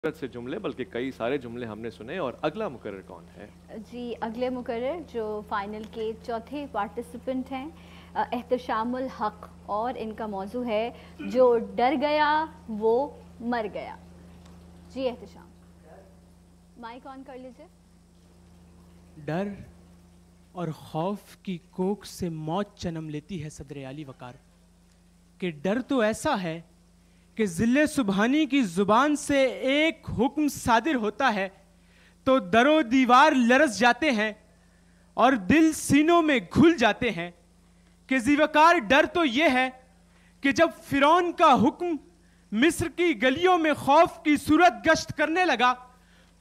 سے جملے بلکہ کئی سارے جملے ہم نے سنے. اور اگلا مقرر کون ہے؟ جی اگلے مقرر جو فائنل کے چوتھے پارٹیسپنٹ ہیں احتشام الحق، اور ان کا موضوع ہے جو ڈر گیا وہ مر گیا. جی احتشام، مائک آن کر لیجئے. ڈر اور خوف کی کوکھ سے موت جنم لیتی ہے صدر عالی وقار. کہ ڈر تو ایسا ہے کہ ذل سبحانی کی زبان سے ایک حکم صادر ہوتا ہے تو در و دیوار لرز جاتے ہیں اور دل سینوں میں گھل جاتے ہیں. کہ ذی وقار ڈر تو یہ ہے کہ جب فرعون کا حکم مصر کی گلیوں میں خوف کی صورت گشت کرنے لگا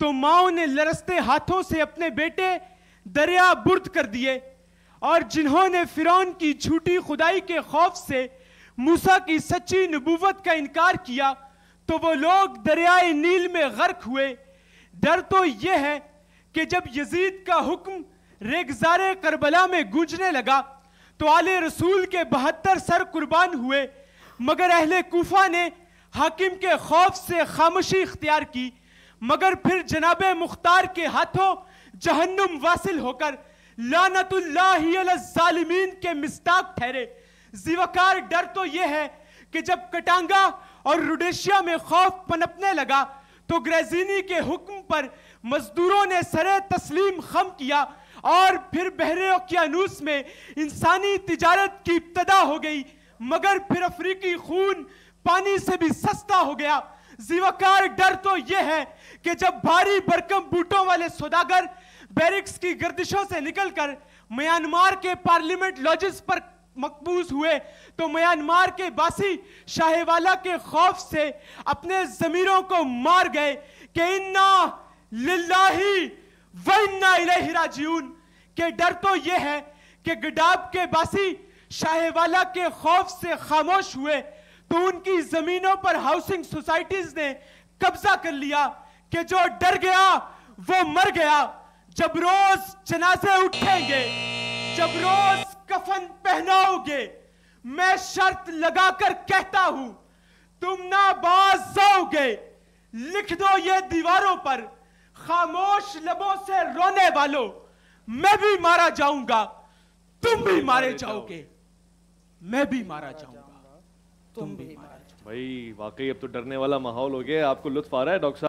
تو ماؤں نے لرزتے ہاتھوں سے اپنے بیٹے دریا برد کر دیے، اور جنہوں نے فرعون کی جھوٹی خدائی کے خوف سے موسیٰ کی سچی نبوت کا انکار کیا تو وہ لوگ دریائے نیل میں غرق ہوئے. ڈر تو یہ ہے کہ جب یزید کا حکم ریگزار کربلا میں گونجنے لگا تو آل رسول کے 72 سر قربان ہوئے، مگر اہل کوفہ نے حاکم کے خوف سے خاموشی اختیار کی، مگر پھر جناب مختار کے ہاتھوں جہنم واصل ہو کر لعنت اللہ علی الظالمین کے مصداق ٹھہرے. ذی وقار ڈر تو یہ ہے کہ جب کٹانگا اور روڈیشیا میں خوف پنپنے لگا تو گریزینی کے حکم پر مزدوروں نے سرے تسلیم خم کیا، اور پھر بحر اوقیانوس میں انسانی تجارت کی ابتدا ہو گئی، مگر پھر افریقی خون پانی سے بھی سستا ہو گیا. ذی وقار ڈر تو یہ ہے کہ جب بھاری برکم بوٹوں والے سوداگر بیرکس کی گردشوں سے نکل کر میانمار کے پارلیمنٹ لاجز پر مقبوض ہوئے تو میانمار کے باسی شاہ والا کے خوف سے اپنے ضمیروں کو مار گئے کہ انا للہ و انا الیہ راجعون. کہ ڈر تو یہ ہے کہ گڈاب کے باسی شاہ والا کے خوف سے خاموش ہوئے تو ان کی زمینوں پر ہاؤسنگ سوسائٹیز نے قبضہ کر لیا. کہ جو ڈر گیا وہ مر گیا. جب روز جنازے اٹھیں گے، جب روز کفن پہناؤ گے، میں شرط لگا کر کہتا ہوں تم نہ باز جاؤ گے. لکھ دو یہ دیواروں پر خاموش لبوں سے رونے والوں، میں بھی مارا جاؤں گا، تم بھی مارے جاؤ گے. میں بھی مارا جاؤں گا، تم بھی مارا جاؤ گے. بھائی واقعی اب تو ڈرنے والا ماحول ہو گیا. آپ کو لطف آ رہا ہے ڈاکٹر صاحب؟